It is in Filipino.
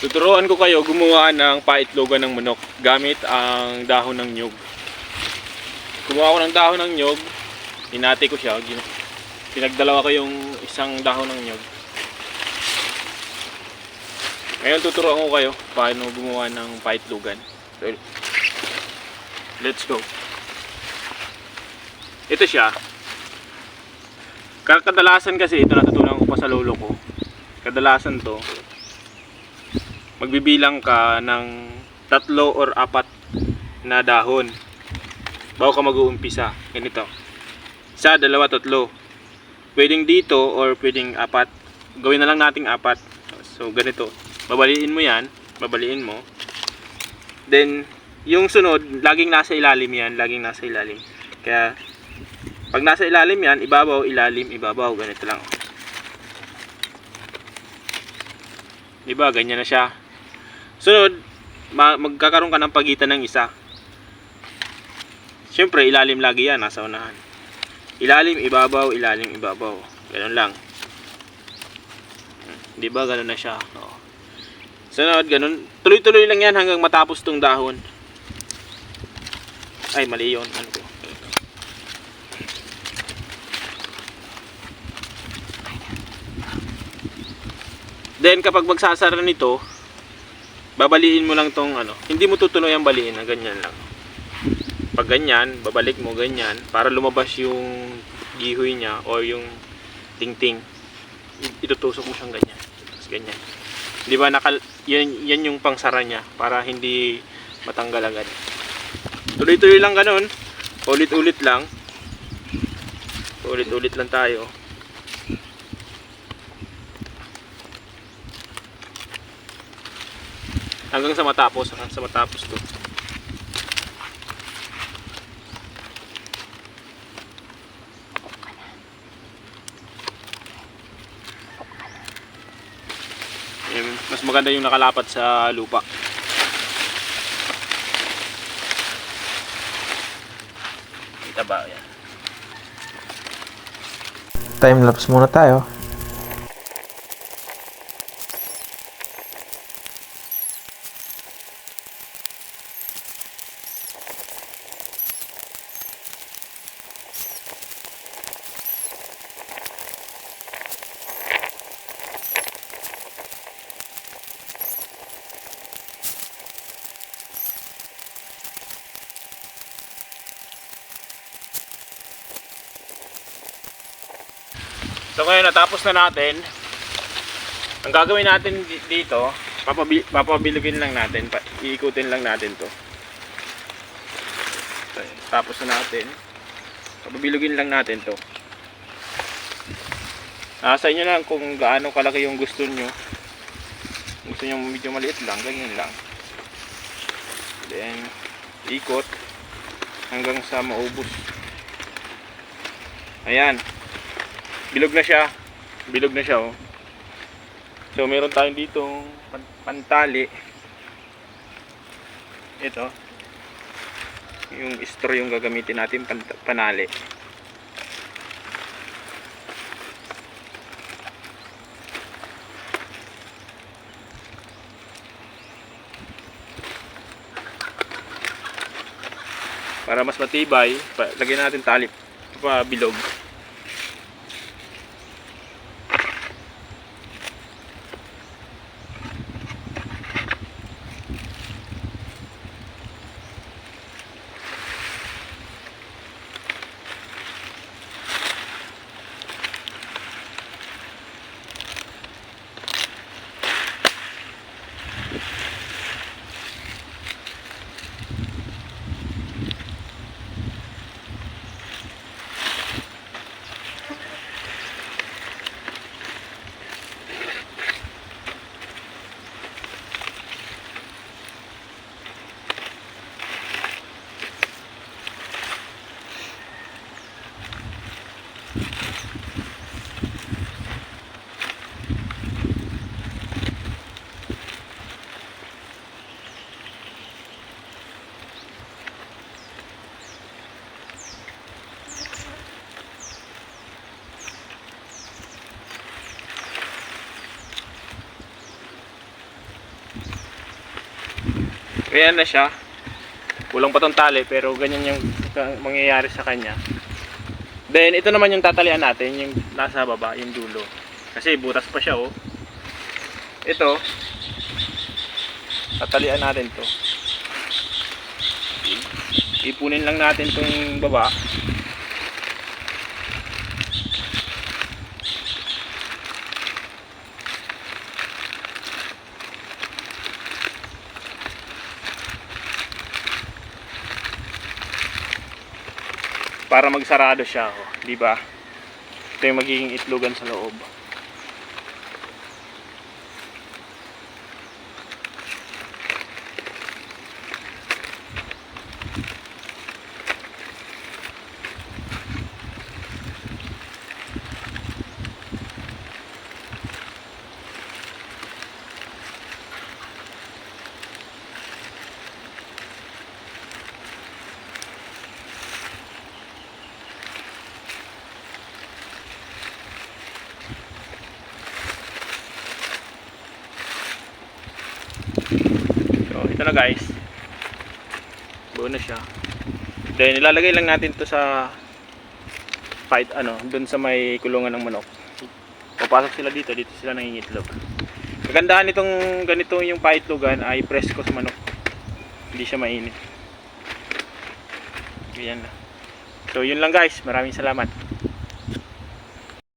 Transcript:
Tuturuan ko kayo gumawa ng paitlogan ng manok gamit ang dahon ng nyug. Kumuha ko ng dahon ng nyug, hinati ko siya, pinagdalawa ko yung isang dahon ng nyug. Ngayon tuturuan ko kayo paano gumawa ng paitlogan. So, let's go. Ito siya. Kadalasan kasi ito natutunan ko pa sa lolo ko. Kadalasan to, magbibilang ka ng 3 or 4 na dahon bago ka mag-uumpisa. Ganito. 1, 2, 3. Pwedeng dito or pwedeng 4. Gawin na lang nating 4. So ganito. Babaliin mo yan. Babaliin mo. Then yung sunod, laging nasa ilalim yan. Laging nasa ilalim. Kaya pag nasa ilalim yan, ibabaw, ilalim, ibabaw. Ganito lang. Diba? Ganyan na siya. Sunod, magkakaroon ka ng pagitan ng isa. Siyempre, ilalim lagi yan, nasa unahan. Ilalim, ibabaw, ilalim, ibabaw. Ganun lang. Diba? Ganun na siya. O. Sunod, ganun. Tuloy-tuloy lang yan hanggang matapos tong dahon. Ay, mali yun. Ano ko? Then, kapag magsasara nito, babaliin mo lang tong ano. Hindi mo tutuloy ang baliin, ganyan lang. Pag ganyan, babalik mo ganyan para lumabas yung gihoy niya o yung tingting. Itutusok mo siyang ganyan. Tapos ganyan. 'Di ba yan yung pangsara niya para hindi matanggal agad. Tuloy-tuloy lang ganoon. Ulit-ulit lang. Ulit-ulit lang tayo. Hanggang sa matapos to. Mas maganda yung nakalapat sa lupa. Kita ba yan? Time lapse muna tayo. So ngayon natapos na natin. Ang gagawin natin dito, papabilugin lang natin, iikutin lang natin to. So, tapos na natin. Papabilugin lang natin to. Sa inyo lang kung gaano kalaki yung gusto nyo. Gusto nyo medyo maliit lang, ganyan lang. Then ikot hanggang sa maubos. Ayan. Bilog na siya. Bilog na siya, oh. So, meron tayong ditong pantali. Ito. Yung straw yung gagamitin natin panali. Para mas matibay, lagyan natin tali pa bilog. Ayan na siya. Kulang pa tong tali pero ganyan yung mangyayari sa kanya. Then ito naman yung tatalian natin, yung nasa baba, yung dulo. Kasi butas pa siya oh. Ito, tatalian natin to. Ipunin lang natin tong baba. Para magsarado siya, oh, di ba? Ito yung magiging itlogan sa loob. So, ito na guys. Buo na siya. Then, ilalagay lang natin to sa fight, dun sa may kulungan ng manok. Papasok sila dito sila nangingitlog. Kagandahan nitong ganito yung paitlogan ay presko sa manok. Hindi siya mainit. Ganyan na. So, yun lang guys. Maraming salamat.